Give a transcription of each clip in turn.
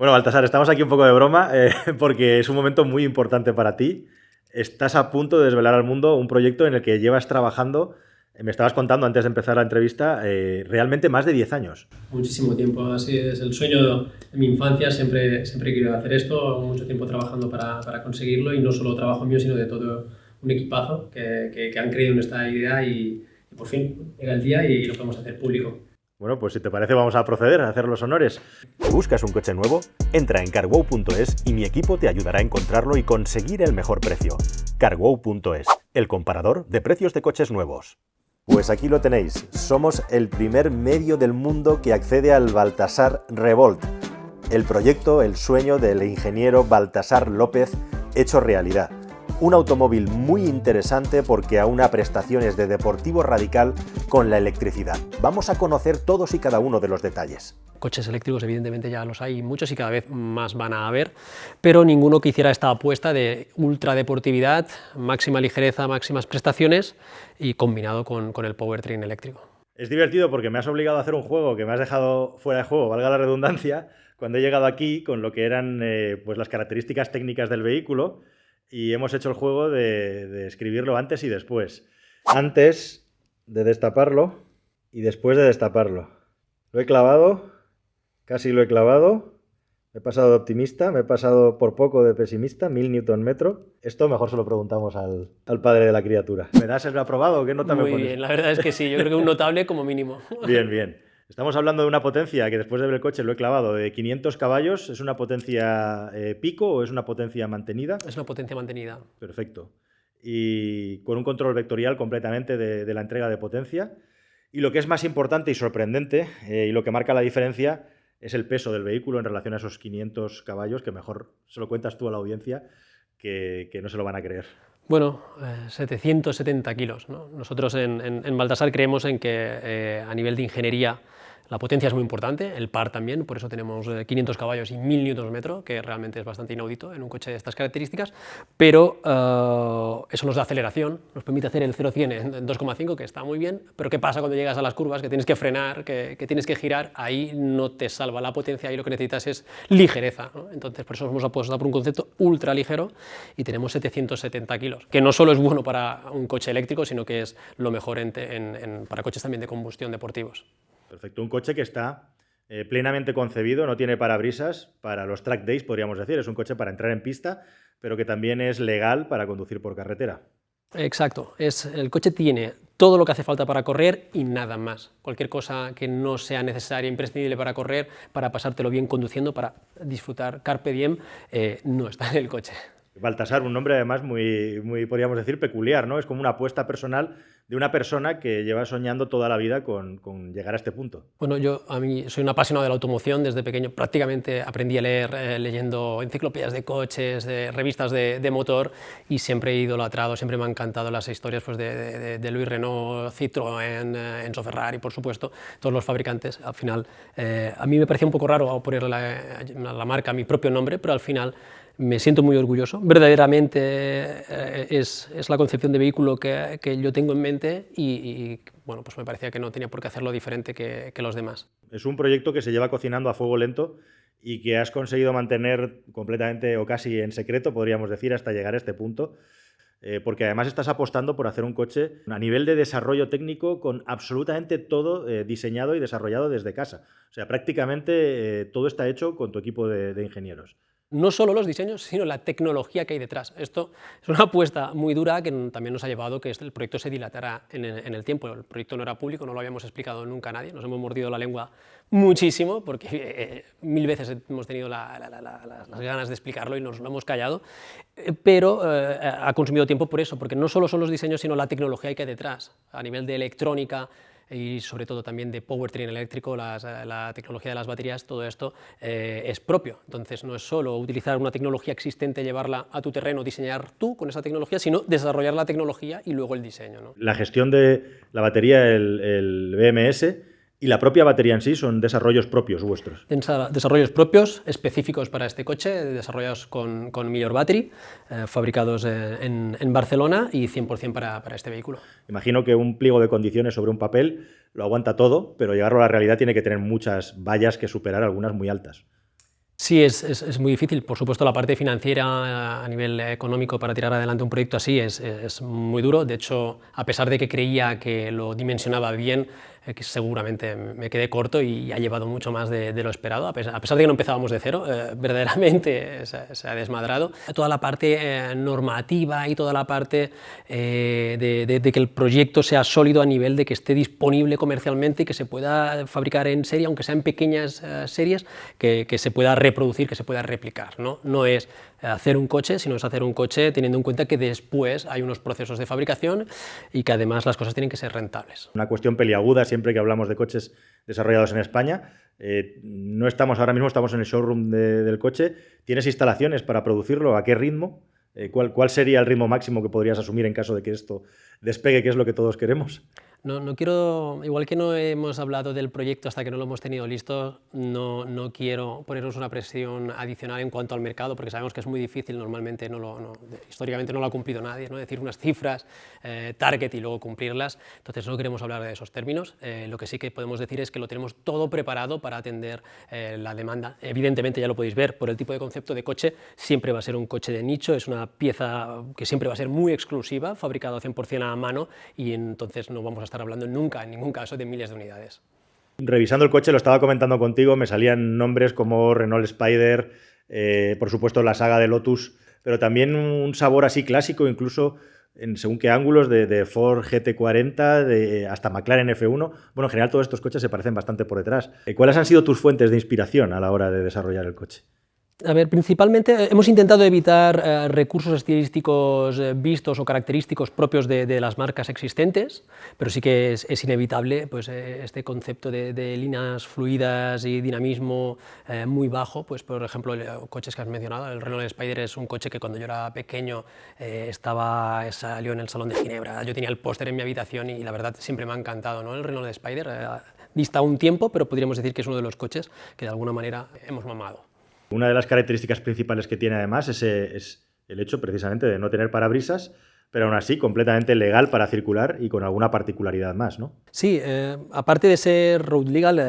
Bueno, Baltasar, estamos aquí un poco de broma porque es un momento muy importante para ti. Estás a punto de desvelar al mundo un proyecto en el que llevas trabajando, me estabas contando antes de empezar la entrevista, realmente más de 10 años. Muchísimo tiempo, así es el sueño de mi infancia, siempre he querido hacer esto, mucho tiempo trabajando para conseguirlo y no solo trabajo mío, sino de todo un equipazo que han creído en esta idea y por fin llega el día y lo podemos hacer público. Bueno, pues si te parece vamos a proceder a hacer los honores. ¿Buscas un coche nuevo? Entra en carwow.es y mi equipo te ayudará a encontrarlo y conseguir el mejor precio. Carwow.es, el comparador de precios de coches nuevos. Pues aquí lo tenéis, somos el primer medio del mundo que accede al Baltasar Revolt, el proyecto, el sueño del ingeniero Baltasar López hecho realidad. Un automóvil muy interesante porque aúna prestaciones de deportivo radical con la electricidad. Vamos a conocer todos y cada uno de los detalles. Coches eléctricos evidentemente ya los hay muchos y cada vez más van a haber, pero ninguno que hiciera esta apuesta de ultradeportividad, máxima ligereza, máximas prestaciones y combinado con el powertrain eléctrico. Es divertido porque me has obligado a hacer un juego que me has dejado fuera de juego, valga la redundancia, cuando he llegado aquí con lo que eran pues las características técnicas del vehículo y hemos hecho el juego de escribirlo antes y después. Antes de destaparlo y después de destaparlo. Lo he clavado, casi lo he clavado. Me he pasado de optimista, me he pasado por poco de pesimista, 1000 Nm. Esto mejor se lo preguntamos al padre de la criatura. ¿Me das el aprobado o qué nota me pones? Muy bien, la verdad es que sí, yo creo que un notable como mínimo. Bien, bien. Estamos hablando de una potencia que después de ver el coche lo he clavado de 500 caballos. ¿Es una potencia pico o es una potencia mantenida? Es una potencia mantenida. Perfecto. Y con un control vectorial completamente de la entrega de potencia. Y lo que es más importante y sorprendente y lo que marca la diferencia es el peso del vehículo en relación a esos 500 caballos, que mejor se lo cuentas tú a la audiencia, que no se lo van a creer. Bueno, 770 kilos, ¿no? Nosotros en Baltasar creemos en que a nivel de ingeniería la potencia es muy importante, el par también, por eso tenemos 500 caballos y 1000 Nm, que realmente es bastante inaudito en un coche de estas características, pero eso nos da aceleración, nos permite hacer el 0-100 en 2,5, que está muy bien, pero ¿qué pasa cuando llegas a las curvas, que tienes que frenar, que tienes que girar? Ahí no te salva la potencia y lo que necesitas es ligereza, ¿no? Entonces por eso hemos apostado por un concepto ultra ligero y tenemos 770 kilos, que no solo es bueno para un coche eléctrico, sino que es lo mejor para coches también de combustión deportivos. Perfecto, un coche que está plenamente concebido, no tiene parabrisas para los track days, podríamos decir, es un coche para entrar en pista, pero que también es legal para conducir por carretera. Exacto, el coche tiene todo lo que hace falta para correr y nada más. Cualquier cosa que no sea necesaria, imprescindible para correr, para pasártelo bien conduciendo, para disfrutar carpe diem, no está en el coche. Baltasar, un nombre además muy, podríamos decir, peculiar, ¿no? Es como una apuesta personal de una persona que lleva soñando toda la vida con llegar a este punto. Bueno, a mí soy un apasionado de la automoción, desde pequeño prácticamente aprendí a leer leyendo enciclopedias de coches, de revistas de motor y siempre he idolatrado, siempre me han encantado las historias pues, de Louis Renault, Citroën, Enzo Ferrari, por supuesto, todos los fabricantes. Al final, a mí me parecía un poco raro poner la marca a mi propio nombre, pero al final me siento muy orgulloso. Verdaderamente es la concepción de vehículo que yo tengo en mente y bueno, pues me parecía que no tenía por qué hacerlo diferente que los demás. Es un proyecto que se lleva cocinando a fuego lento y que has conseguido mantener completamente o casi en secreto, podríamos decir, hasta llegar a este punto, porque además estás apostando por hacer un coche a nivel de desarrollo técnico con absolutamente todo diseñado y desarrollado desde casa. O sea, prácticamente todo está hecho con tu equipo de ingenieros. No solo los diseños, sino la tecnología que hay detrás. Esto es una apuesta muy dura que también nos ha llevado que el proyecto se dilatara en el tiempo. El proyecto no era público, no lo habíamos explicado nunca a nadie, nos hemos mordido la lengua muchísimo porque 1000 veces hemos tenido las ganas de explicarlo y nos lo hemos callado, pero ha consumido tiempo por eso, porque no solo son los diseños, sino la tecnología que hay detrás, a nivel de electrónica, y sobre todo también de powertrain eléctrico, la tecnología de las baterías, todo esto es propio. Entonces no es solo utilizar una tecnología existente, llevarla a tu terreno, diseñar tú con esa tecnología, sino desarrollar la tecnología y luego el diseño, ¿no? La gestión de la batería, el BMS y la propia batería en sí son desarrollos propios vuestros. Desarrollos propios, específicos para este coche, desarrollados con Millor Battery, fabricados en Barcelona y 100% para este vehículo. Imagino que un pliego de condiciones sobre un papel lo aguanta todo, pero llevarlo a la realidad tiene que tener muchas vallas que superar, algunas muy altas. Sí, es muy difícil. Por supuesto, la parte financiera a nivel económico para tirar adelante un proyecto así es muy duro. De hecho, a pesar de que creía que lo dimensionaba bien, que seguramente me quedé corto y ha llevado mucho más de lo esperado. A pesar de que no empezábamos de cero, verdaderamente se ha desmadrado. Toda la parte normativa y toda la parte de que el proyecto sea sólido a nivel de que esté disponible comercialmente y que se pueda fabricar en serie, aunque sea en pequeñas series, que se pueda reproducir, que se pueda replicar, ¿no? No es hacer un coche, sino es hacer un coche teniendo en cuenta que después hay unos procesos de fabricación y que además las cosas tienen que ser rentables. Una cuestión peliaguda siempre que hablamos de coches desarrollados en España. No estamos ahora mismo, estamos en el showroom del coche. ¿Tienes instalaciones para producirlo? ¿A qué ritmo? ¿Cuál sería el ritmo máximo que podrías asumir en caso de que esto despegue, que es lo que todos queremos? No quiero, igual que no hemos hablado del proyecto hasta que no lo hemos tenido listo, no quiero ponernos una presión adicional en cuanto al mercado, porque sabemos que es muy difícil, normalmente históricamente no lo ha cumplido nadie, ¿no? Decir unas cifras, target y luego cumplirlas, entonces no queremos hablar de esos términos. Lo que sí que podemos decir es que lo tenemos todo preparado para atender la demanda. Evidentemente, ya lo podéis ver, por el tipo de concepto de coche, siempre va a ser un coche de nicho, es una pieza que siempre va a ser muy exclusiva, fabricado 100% a mano, y entonces no vamos a estar hablando nunca, en ningún caso, de miles de unidades. Revisando el coche, lo estaba comentando contigo, me salían nombres como Renault Spider, por supuesto la saga de Lotus, pero también un sabor así clásico, incluso en según qué ángulos, de Ford GT40, hasta McLaren F1. Bueno, en general todos estos coches se parecen bastante por detrás. ¿Cuáles han sido tus fuentes de inspiración a la hora de desarrollar el coche? A ver, principalmente hemos intentado evitar recursos estilísticos vistos o característicos propios de las marcas existentes, pero sí que es inevitable pues, este concepto de líneas fluidas y dinamismo muy bajo. Pues, por ejemplo, coches que has mencionado, el Renault Spider es un coche que cuando yo era pequeño salió en el Salón de Ginebra. Yo tenía el póster en mi habitación y la verdad siempre me ha encantado, ¿no? El Renault Spider dista un tiempo, pero podríamos decir que es uno de los coches que de alguna manera hemos mamado. Una de las características principales que tiene además es el hecho precisamente de no tener parabrisas, pero aún así completamente legal para circular y con alguna particularidad más, ¿no? Sí, aparte de ser road legal,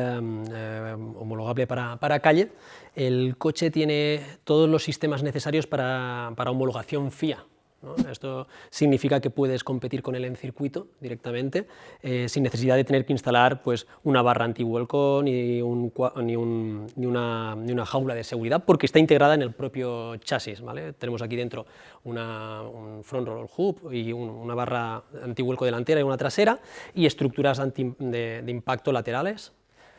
homologable para calle, el coche tiene todos los sistemas necesarios para homologación FIA, ¿no? Esto significa que puedes competir con él en circuito directamente, sin necesidad de tener que instalar pues, una barra anti-vuelco ni una jaula de seguridad, porque está integrada en el propio chasis, ¿vale? Tenemos aquí dentro un front roll hub y una barra anti-vuelco delantera y una trasera, y estructuras de impacto laterales.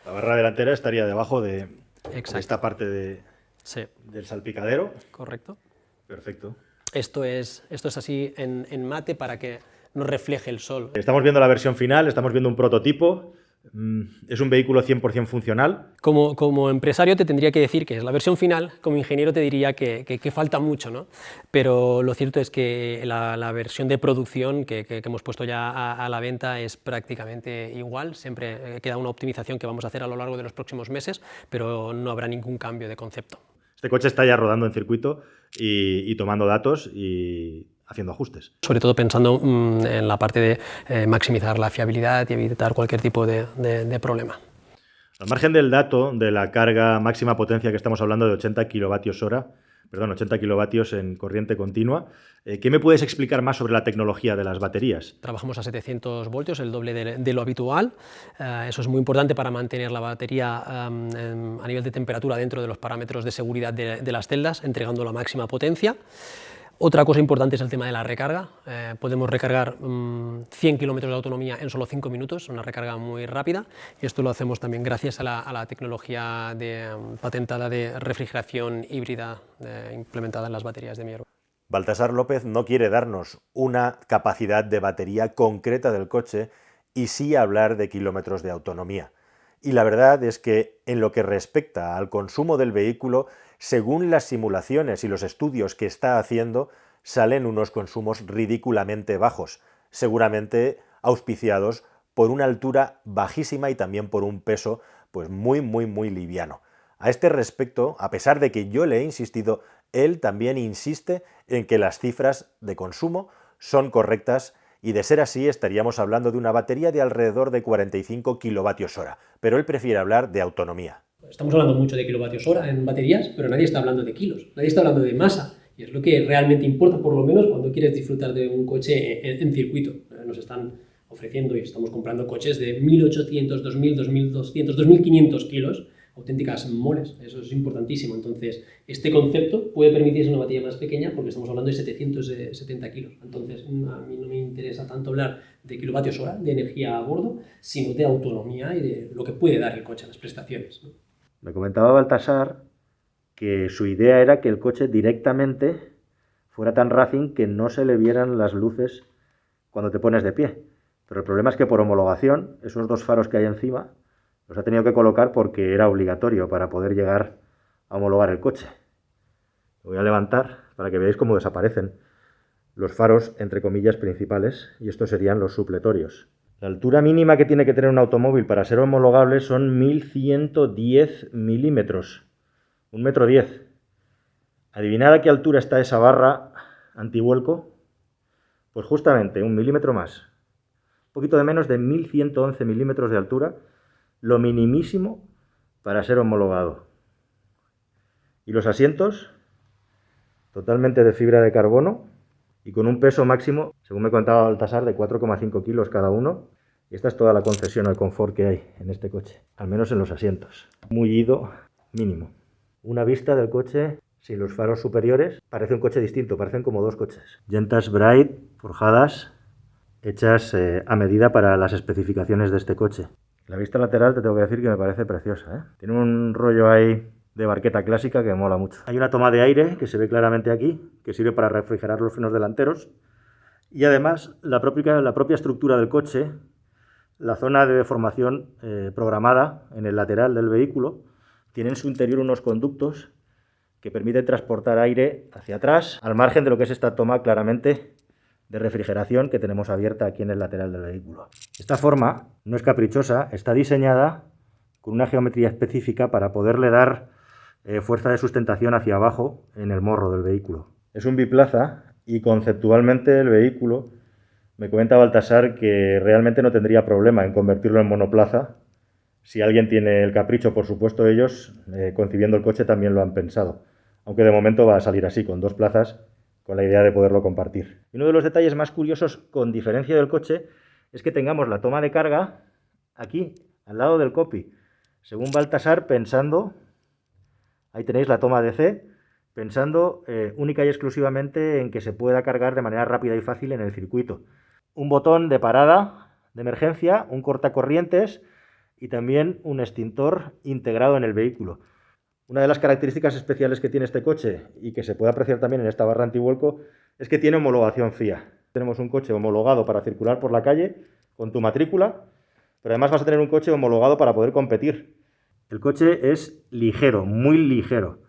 La barra delantera estaría debajo de esta parte Sí. del salpicadero. Correcto. Perfecto. Esto es así en mate para que no refleje el sol. Estamos viendo la versión final, estamos viendo un prototipo. Es un vehículo 100% funcional. Como empresario te tendría que decir que es la versión final, como ingeniero te diría que falta mucho, ¿no? Pero lo cierto es que la versión de producción que hemos puesto ya a la venta es prácticamente igual. Siempre queda una optimización que vamos a hacer a lo largo de los próximos meses, pero no habrá ningún cambio de concepto. Este coche está ya rodando en circuito y tomando datos y haciendo ajustes. Sobre todo pensando en la parte de maximizar la fiabilidad y evitar cualquier tipo de problema. Al margen del dato de la carga máxima potencia que estamos hablando de 80 kilovatios en corriente continua, ¿qué me puedes explicar más sobre la tecnología de las baterías? Trabajamos a 700 voltios, el doble de lo habitual. Eso es muy importante para mantener la batería a nivel de temperatura dentro de los parámetros de seguridad de las celdas, entregando la máxima potencia. Otra cosa importante es el tema de la recarga. Podemos recargar 100 kilómetros de autonomía en solo 5 minutos, una recarga muy rápida, y esto lo hacemos también gracias a la tecnología patentada de refrigeración híbrida implementada en las baterías de Mierva. Baltasar López no quiere darnos una capacidad de batería concreta del coche y sí hablar de kilómetros de autonomía. Y la verdad es que en lo que respecta al consumo del vehículo, según las simulaciones y los estudios que está haciendo, salen unos consumos ridículamente bajos, seguramente auspiciados por una altura bajísima y también por un peso pues muy liviano. A este respecto, a pesar de que yo le he insistido, él también insiste en que las cifras de consumo son correctas y de ser así estaríamos hablando de una batería de alrededor de 45 kilovatios hora, pero él prefiere hablar de autonomía. estamos hablando mucho de kilovatios hora en baterías, pero nadie está hablando de kilos, nadie está hablando de masa. Y es lo que realmente importa, por lo menos, cuando quieres disfrutar de un coche en circuito. Nos están ofreciendo y estamos comprando coches de 1.800, 2.000, 2.200, 2.500 kilos, auténticas moles. Eso es importantísimo. Entonces, este concepto puede permitirse una batería más pequeña porque estamos hablando de 770 kilos. Entonces, a mí no me interesa tanto hablar de kilovatios hora, de energía a bordo, sino de autonomía y de lo que puede dar el coche, las prestaciones, ¿no? Me comentaba Baltasar que su idea era que el coche directamente fuera tan racing que no se le vieran las luces cuando te pones de pie. Pero el problema es que por homologación, esos dos faros que hay encima, los ha tenido que colocar porque era obligatorio para poder llegar a homologar el coche. Lo voy a levantar para que veáis cómo desaparecen los faros, entre comillas, principales, y estos serían los supletorios. La altura mínima que tiene que tener un automóvil para ser homologable son 1110 milímetros, 1,10 m. Adivinad a qué altura está esa barra antivuelco. Pues justamente 1 milímetro más, un poquito de menos de 1111 milímetros de altura, lo minimísimo para ser homologado. Y los asientos, totalmente de fibra de carbono y con un peso máximo, según me contaba Baltasar, de 4,5 kilos cada uno. Y esta es toda la concesión al confort que hay en este coche, al menos en los asientos. Mullido mínimo. Una vista del coche sin los faros superiores, parece un coche distinto, parecen como dos coches. Llantas Bright, forjadas, hechas a medida para las especificaciones de este coche. La vista lateral te tengo que decir que me parece preciosa, ¿eh? Tiene un rollo ahí de barqueta clásica que mola mucho. Hay una toma de aire que se ve claramente aquí, que sirve para refrigerar los frenos delanteros. Y además la propia estructura del coche, la zona de deformación programada en el lateral del vehículo, tiene en su interior unos conductos que permiten transportar aire hacia atrás, al margen de lo que es esta toma claramente de refrigeración que tenemos abierta aquí en el lateral del vehículo. Esta forma no es caprichosa, está diseñada con una geometría específica para poderle dar fuerza de sustentación hacia abajo en el morro del vehículo. Es un biplaza y conceptualmente el vehículo, me comenta Baltasar, que realmente no tendría problema en convertirlo en monoplaza. Si alguien tiene el capricho, por supuesto ellos, concibiendo el coche, también lo han pensado. Aunque de momento va a salir así, con dos plazas, con la idea de poderlo compartir. Y uno de los detalles más curiosos, con diferencia del coche, es que tengamos la toma de carga aquí, al lado del copy. Según Baltasar, pensando, ahí tenéis la toma DC, pensando única y exclusivamente en que se pueda cargar de manera rápida y fácil en el circuito. Un botón de parada de emergencia, un cortacorrientes y también un extintor integrado en el vehículo. Una de las características especiales que tiene este coche y que se puede apreciar también en esta barra antivuelco es que tiene homologación FIA. Tenemos un coche homologado para circular por la calle con tu matrícula, pero además vas a tener un coche homologado para poder competir. El coche es ligero, muy ligero.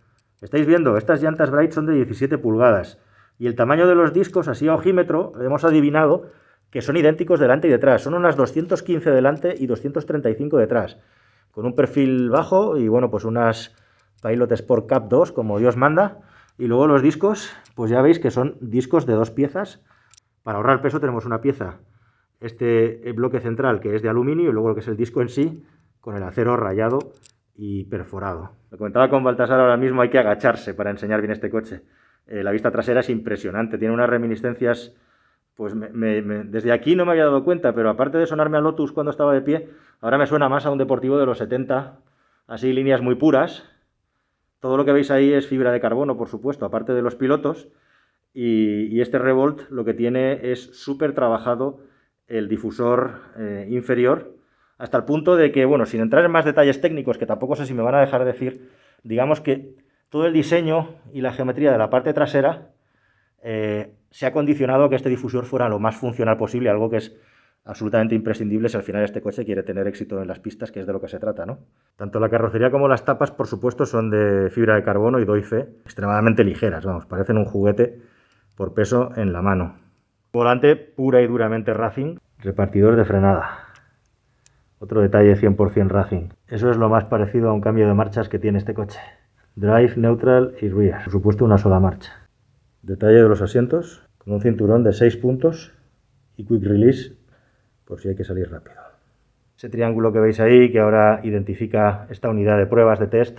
Estáis viendo, estas llantas Bright son de 17 pulgadas y el tamaño de los discos, así a ojímetro, hemos adivinado que son idénticos delante y detrás. Son unas 215 delante y 235 detrás, con un perfil bajo y bueno, pues unas Pilot Sport Cup 2, como Dios manda. Y luego los discos, pues ya veis que son discos de dos piezas. Para ahorrar peso tenemos una pieza, este bloque central, que es de aluminio, y luego lo que es el disco en sí, con el acero rayado y perforado. Lo comentaba con Baltasar, ahora mismo hay que agacharse para enseñar bien este coche. La vista trasera es impresionante, tiene unas reminiscencias, pues desde aquí no me había dado cuenta, pero aparte de sonarme a Lotus cuando estaba de pie, ahora me suena más a un deportivo de los 70, así líneas muy puras. Todo lo que veis ahí es fibra de carbono, por supuesto, aparte de los pilotos, y este Revolt lo que tiene es súper trabajado el difusor inferior, hasta el punto de que, bueno, sin entrar en más detalles técnicos, que tampoco sé si me van a dejar decir, digamos que todo el diseño y la geometría de la parte trasera se ha condicionado a que este difusor fuera lo más funcional posible, algo que es absolutamente imprescindible si al final este coche quiere tener éxito en las pistas, que es de lo que se trata, ¿no? Tanto la carrocería como las tapas, por supuesto, son de fibra de carbono y doy fe, extremadamente ligeras, vamos, parecen un juguete por peso en la mano. Volante pura y duramente racing, repartidor de frenada. Otro detalle 100% racing. Eso es lo más parecido a un cambio de marchas que tiene este coche. Drive, neutral y rear. Por supuesto, una sola marcha. Detalle de los asientos, con un cinturón de 6 puntos y quick release por si hay que salir rápido. Ese triángulo que veis ahí, que ahora identifica esta unidad de pruebas de test,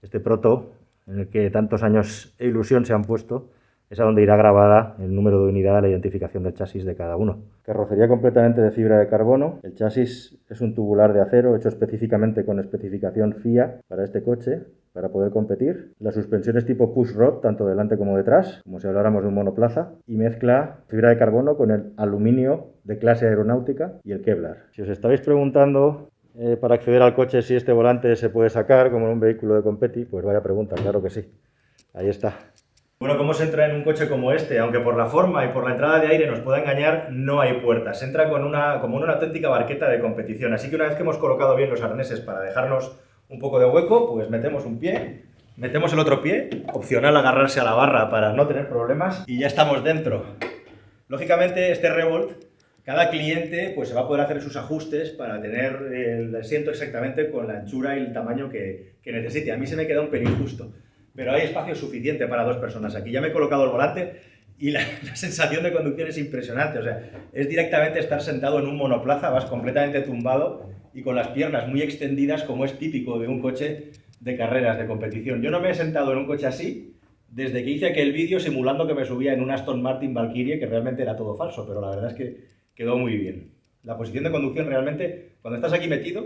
este proto, en el que tantos años e ilusión se han puesto, es a donde irá grabada el número de unidad, la identificación del chasis de cada uno. Carrocería completamente de fibra de carbono. El chasis es un tubular de acero hecho específicamente con especificación FIA para este coche, para poder competir. La suspensión es tipo push rod, tanto delante como detrás, como si habláramos de un monoplaza, y mezcla fibra de carbono con el aluminio de clase aeronáutica y el Kevlar. Si os estabais preguntando para acceder al coche si este volante se puede sacar como en un vehículo de competi, pues vaya pregunta, claro que sí. Ahí está. Bueno, ¿cómo se entra en un coche como este? Aunque por la forma y por la entrada de aire nos pueda engañar, no hay puertas. Se entra como una auténtica barqueta de competición. Así que una vez que hemos colocado bien los arneses para dejarnos un poco de hueco, pues metemos un pie, metemos el otro pie, opcional agarrarse a la barra para no tener problemas, y ya estamos dentro. Lógicamente, este Revolt, cada cliente pues se va a poder hacer sus ajustes para tener el asiento exactamente con la anchura y el tamaño que necesite. A mí se me queda un pelín justo, pero hay espacio suficiente para 2 personas. Aquí ya me he colocado el volante y la sensación de conducción es impresionante. O sea, es directamente estar sentado en un monoplaza, vas completamente tumbado y con las piernas muy extendidas, como es típico de un coche de carreras, de competición. Yo no me he sentado en un coche así desde que hice aquel vídeo simulando que me subía en un Aston Martin Valkyrie, que realmente era todo falso, pero la verdad es que quedó muy bien. La posición de conducción realmente, cuando estás aquí metido,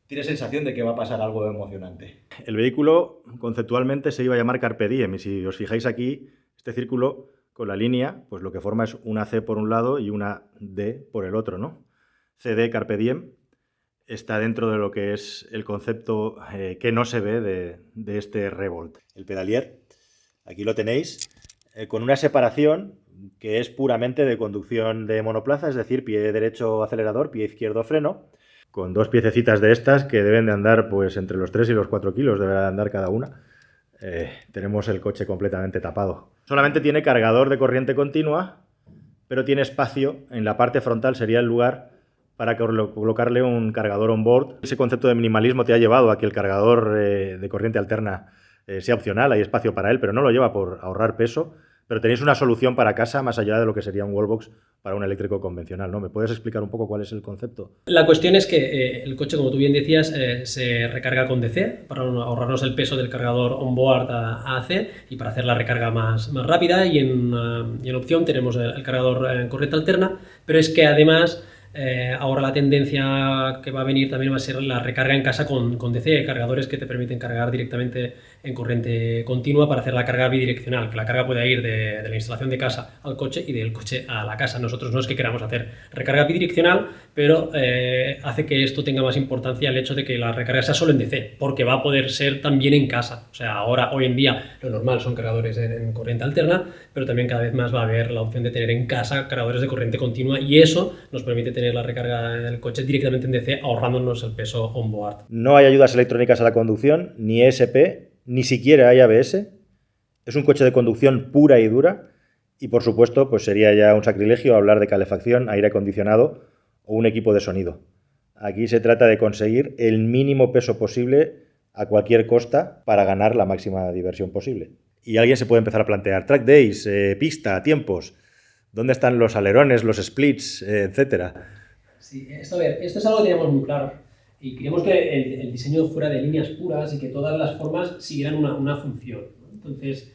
tienes sensación de que va a pasar algo emocionante. El vehículo conceptualmente se iba a llamar Carpe Diem, y si os fijáis aquí, este círculo con la línea, pues lo que forma es una C por un lado y una D por el otro, ¿no? CD Carpe Diem está dentro de lo que es el concepto que no se ve de este Revolt. El pedalier, aquí lo tenéis, con una separación que es puramente de conducción de monoplaza, es decir, pie derecho acelerador, pie izquierdo freno, con 2 piececitas de estas que deben de andar pues entre los 3 y los 4 kilos, deberá de andar cada una. Tenemos el coche completamente tapado. Solamente tiene cargador de corriente continua, pero tiene espacio en la parte frontal, sería el lugar para colocarle un cargador on-board. Ese concepto de minimalismo te ha llevado a que el cargador de corriente alterna sea opcional, hay espacio para él, pero no lo lleva por ahorrar peso. Pero tenéis una solución para casa más allá de lo que sería un wallbox para un eléctrico convencional, ¿no? ¿Me puedes explicar un poco cuál es el concepto? La cuestión es que el coche, como tú bien decías, se recarga con DC para ahorrarnos el peso del cargador onboard a AC y para hacer la recarga más rápida, y en opción tenemos el cargador en corriente alterna, pero es que además ahora la tendencia que va a venir también va a ser la recarga en casa con DC, cargadores que te permiten cargar directamente en corriente continua para hacer la carga bidireccional, que la carga puede ir de la instalación de casa al coche y del coche a la casa. Nosotros no es que queramos hacer recarga bidireccional, pero hace que esto tenga más importancia el hecho de que la recarga sea solo en DC, porque va a poder ser también en casa. O sea, hoy en día lo normal son cargadores en corriente alterna, pero también cada vez más va a haber la opción de tener en casa cargadores de corriente continua, y eso nos permite tener la recarga del coche directamente en DC, ahorrándonos el peso onboard. No hay ayudas electrónicas a la conducción, ni ESP, ni siquiera hay ABS. Es un coche de conducción pura y dura, y por supuesto pues sería ya un sacrilegio hablar de calefacción, aire acondicionado o un equipo de sonido. Aquí se trata de conseguir el mínimo peso posible a cualquier costa para ganar la máxima diversión posible. Y alguien se puede empezar a plantear track days, pista, tiempos, ¿dónde están los alerones, los splits, etcétera? Sí, esto es algo que teníamos muy claro. Y queríamos que el diseño fuera de líneas puras y que todas las formas siguieran una función, ¿no? Entonces,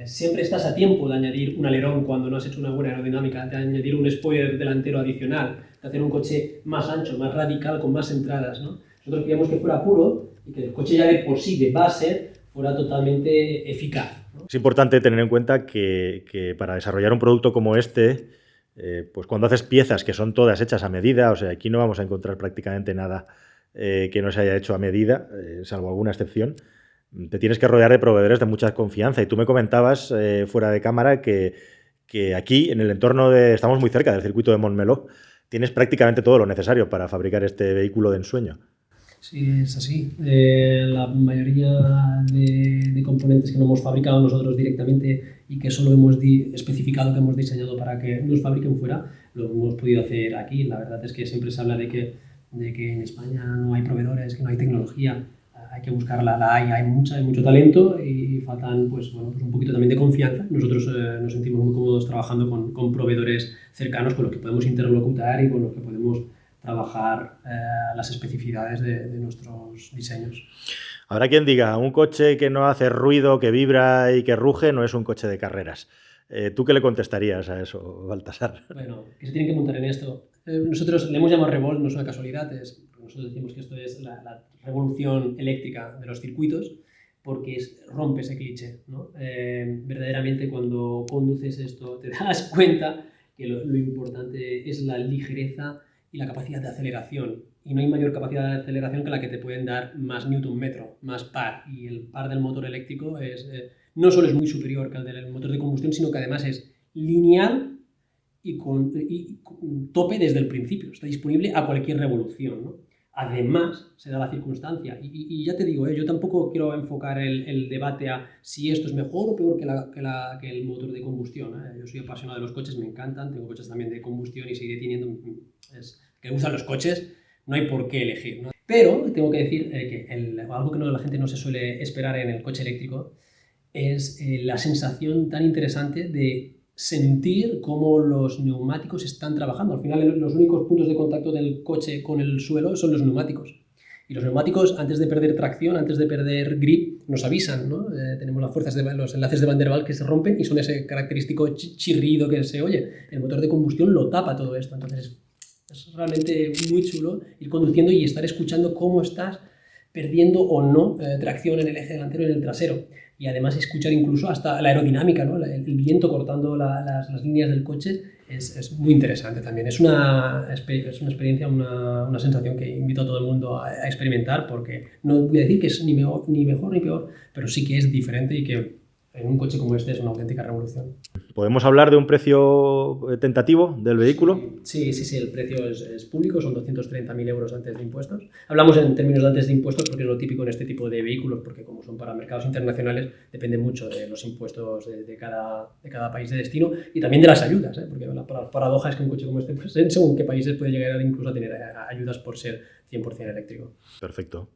siempre estás a tiempo de añadir un alerón cuando no has hecho una buena aerodinámica, de añadir un spoiler delantero adicional, de hacer un coche más ancho, más radical, con más entradas, ¿no? Nosotros queríamos que fuera puro y que el coche ya de por sí, de base, fuera totalmente eficaz, ¿no? Es importante tener en cuenta que para desarrollar un producto como este, pues cuando haces piezas que son todas hechas a medida, o sea, aquí no vamos a encontrar prácticamente nada que no se haya hecho a medida, salvo alguna excepción, te tienes que rodear de proveedores de mucha confianza. Y tú me comentabas fuera de cámara que aquí, en el entorno estamos muy cerca del circuito de Montmeló, tienes prácticamente todo lo necesario para fabricar este vehículo de ensueño. Sí, es así. La mayoría de componentes que no hemos fabricado nosotros directamente y que solo hemos especificado, que hemos diseñado para que nos fabriquen fuera, lo hemos podido hacer aquí. La verdad es que siempre se habla de que en España no hay proveedores, que no hay tecnología. Hay que buscarla, hay mucho talento y faltan pues un poquito también de confianza. Nosotros nos sentimos muy cómodos trabajando con proveedores cercanos con los que podemos interlocutar y con los que podemos trabajar las especificidades de nuestros diseños. Habrá quien diga, un coche que no hace ruido, que vibra y que ruge no es un coche de carreras. ¿Tú qué le contestarías a eso, Baltasar? Bueno, que se tienen que montar en esto. Nosotros le hemos llamado Revolt, no es una casualidad, nosotros decimos que esto es la revolución eléctrica de los circuitos, porque rompe ese cliché, ¿no? Verdaderamente cuando conduces esto te das cuenta que lo importante es la ligereza y la capacidad de aceleración. Y no hay mayor capacidad de aceleración que la que te pueden dar más Newton metro, más par. Y el par del motor eléctrico no solo es muy superior que el del motor de combustión, sino que además es lineal y con tope desde el principio. Está disponible a cualquier revolución, ¿no? Además, se da la circunstancia, y ya te digo, yo tampoco quiero enfocar el debate a si esto es mejor o peor que el motor de combustión. Yo soy apasionado de los coches, me encantan, tengo coches también de combustión y seguiré teniendo, que me gustan los coches, no hay por qué elegir, ¿no? Pero tengo que decir que algo que la gente no se suele esperar en el coche eléctrico es la sensación tan interesante de sentir cómo los neumáticos están trabajando. Al final, los únicos puntos de contacto del coche con el suelo son los neumáticos. Y los neumáticos, antes de perder tracción, antes de perder grip, nos avisan, ¿no? Tenemos los enlaces de Van der Waals que se rompen y son ese característico chirrido que se oye. El motor de combustión lo tapa todo esto. Entonces, es realmente muy chulo ir conduciendo y estar escuchando cómo estás perdiendo o no tracción en el eje delantero y en el trasero. Y además escuchar incluso hasta la aerodinámica, ¿no? El viento cortando las líneas del coche es muy interesante también. Es una experiencia, una sensación que invito a todo el mundo a experimentar, porque no voy a decir que es ni mejor ni peor, pero sí que es diferente y que en un coche como este es una auténtica revolución. ¿Podemos hablar de un precio tentativo del vehículo? Sí, el precio es público, son 230.000 euros antes de impuestos. Hablamos en términos de antes de impuestos porque es lo típico en este tipo de vehículos, porque como son para mercados internacionales, depende mucho de los impuestos de cada país de destino y también de las ayudas, porque la paradoja es que un coche como este, pues, según qué países puede llegar incluso a tener ayudas por ser 100% eléctrico. Perfecto.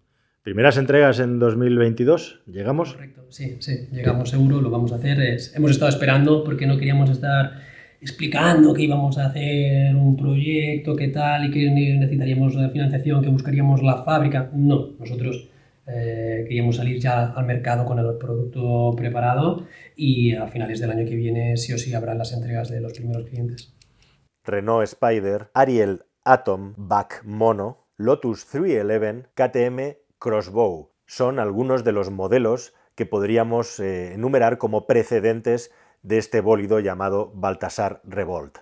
¿Primeras entregas en 2022? ¿Llegamos? Correcto, sí, llegamos seguro, lo vamos a hacer. Hemos estado esperando porque no queríamos estar explicando que íbamos a hacer un proyecto, qué tal, y que necesitaríamos la financiación, que buscaríamos la fábrica. No, nosotros queríamos salir ya al mercado con el producto preparado y a finales del año que viene sí o sí habrán las entregas de los primeros clientes. Renault Spider, Ariel Atom, Back Mono, Lotus 311, KTM Crossbow. Son algunos de los modelos que podríamos enumerar como precedentes de este bólido llamado Baltasar Revolt.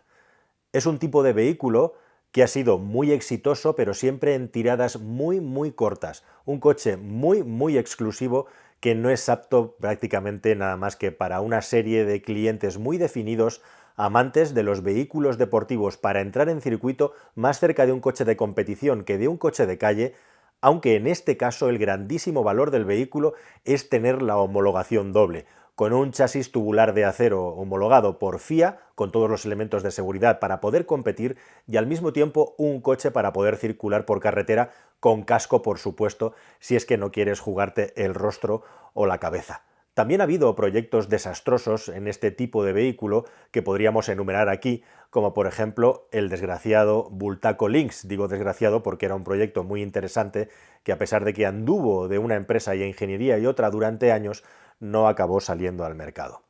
Es un tipo de vehículo que ha sido muy exitoso, pero siempre en tiradas muy cortas. Un coche muy exclusivo que no es apto prácticamente nada más que para una serie de clientes muy definidos, amantes de los vehículos deportivos para entrar en circuito más cerca de un coche de competición que de un coche de calle, aunque en este caso el grandísimo valor del vehículo es tener la homologación doble, con un chasis tubular de acero homologado por FIA, con todos los elementos de seguridad para poder competir, y al mismo tiempo un coche para poder circular por carretera, con casco por supuesto, si es que no quieres jugarte el rostro o la cabeza. También ha habido proyectos desastrosos en este tipo de vehículo que podríamos enumerar aquí, como por ejemplo el desgraciado Bultaco Lynx. Digo desgraciado porque era un proyecto muy interesante que, a pesar de que anduvo de una empresa y ingeniería y otra durante años, no acabó saliendo al mercado.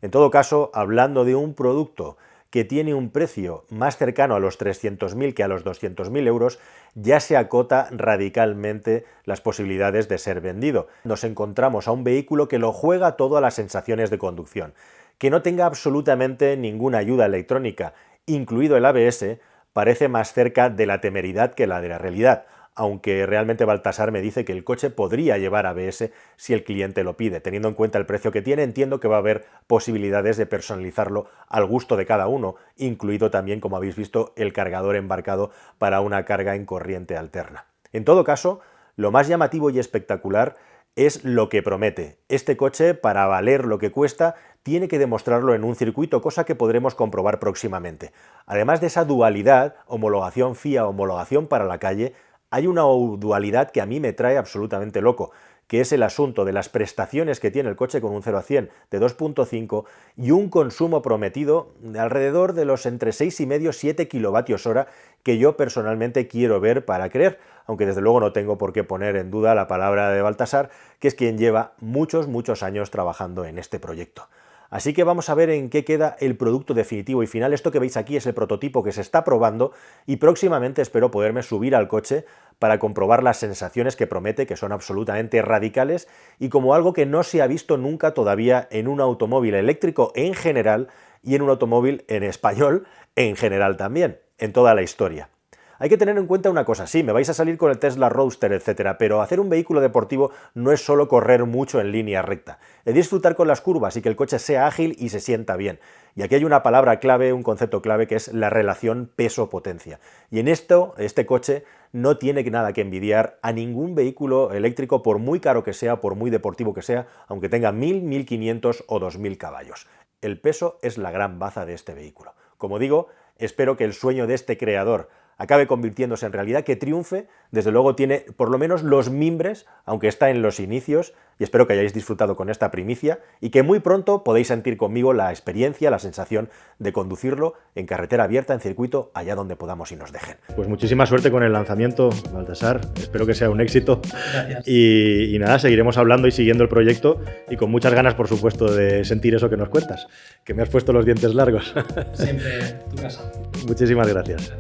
En todo caso, hablando de un producto que tiene un precio más cercano a los 300.000 que a los 200.000 euros, ya se acota radicalmente las posibilidades de ser vendido. Nos encontramos a un vehículo que lo juega todo a las sensaciones de conducción, que no tenga absolutamente ninguna ayuda electrónica, incluido el ABS, parece más cerca de la temeridad que la de la realidad, aunque realmente Baltasar me dice que el coche podría llevar ABS si el cliente lo pide. Teniendo en cuenta el precio que tiene, entiendo que va a haber posibilidades de personalizarlo al gusto de cada uno, incluido también, como habéis visto, el cargador embarcado para una carga en corriente alterna. En todo caso, lo más llamativo y espectacular es lo que promete. Este coche, para valer lo que cuesta, tiene que demostrarlo en un circuito, cosa que podremos comprobar próximamente. Además de esa dualidad, homologación FIA, homologación para la calle, hay una dualidad que a mí me trae absolutamente loco, que es el asunto de las prestaciones que tiene el coche con un 0 a 100 de 2.5 y un consumo prometido de alrededor de los entre 6,5 y 7 kilovatios hora que yo personalmente quiero ver para creer, aunque desde luego no tengo por qué poner en duda la palabra de Baltasar, que es quien lleva muchos años trabajando en este proyecto. Así que vamos a ver en qué queda el producto definitivo y final. Esto que veis aquí es el prototipo que se está probando y próximamente espero poderme subir al coche para comprobar las sensaciones que promete, que son absolutamente radicales y como algo que no se ha visto nunca todavía en un automóvil eléctrico en general y en un automóvil en español en general también, en toda la historia. Hay que tener en cuenta una cosa, sí, me vais a salir con el Tesla Roadster, etcétera, pero hacer un vehículo deportivo no es solo correr mucho en línea recta. Es disfrutar con las curvas y que el coche sea ágil y se sienta bien. Y aquí hay una palabra clave, un concepto clave, que es la relación peso-potencia. Y en esto, este coche no tiene nada que envidiar a ningún vehículo eléctrico, por muy caro que sea, por muy deportivo que sea, aunque tenga 1.000, 1.500 o 2.000 caballos. El peso es la gran baza de este vehículo. Como digo, espero que el sueño de este creador acabe convirtiéndose en realidad, que triunfe. Desde luego tiene por lo menos los mimbres, aunque está en los inicios, y espero que hayáis disfrutado con esta primicia y que muy pronto podéis sentir conmigo la experiencia, la sensación de conducirlo en carretera abierta, en circuito, allá donde podamos y nos dejen. Pues muchísima suerte con el lanzamiento, Baltasar, espero que sea un éxito. Gracias. Y nada, seguiremos hablando y siguiendo el proyecto y con muchas ganas, por supuesto, de sentir eso que nos cuentas, que me has puesto los dientes largos. Siempre tu casa. Muchísimas gracias.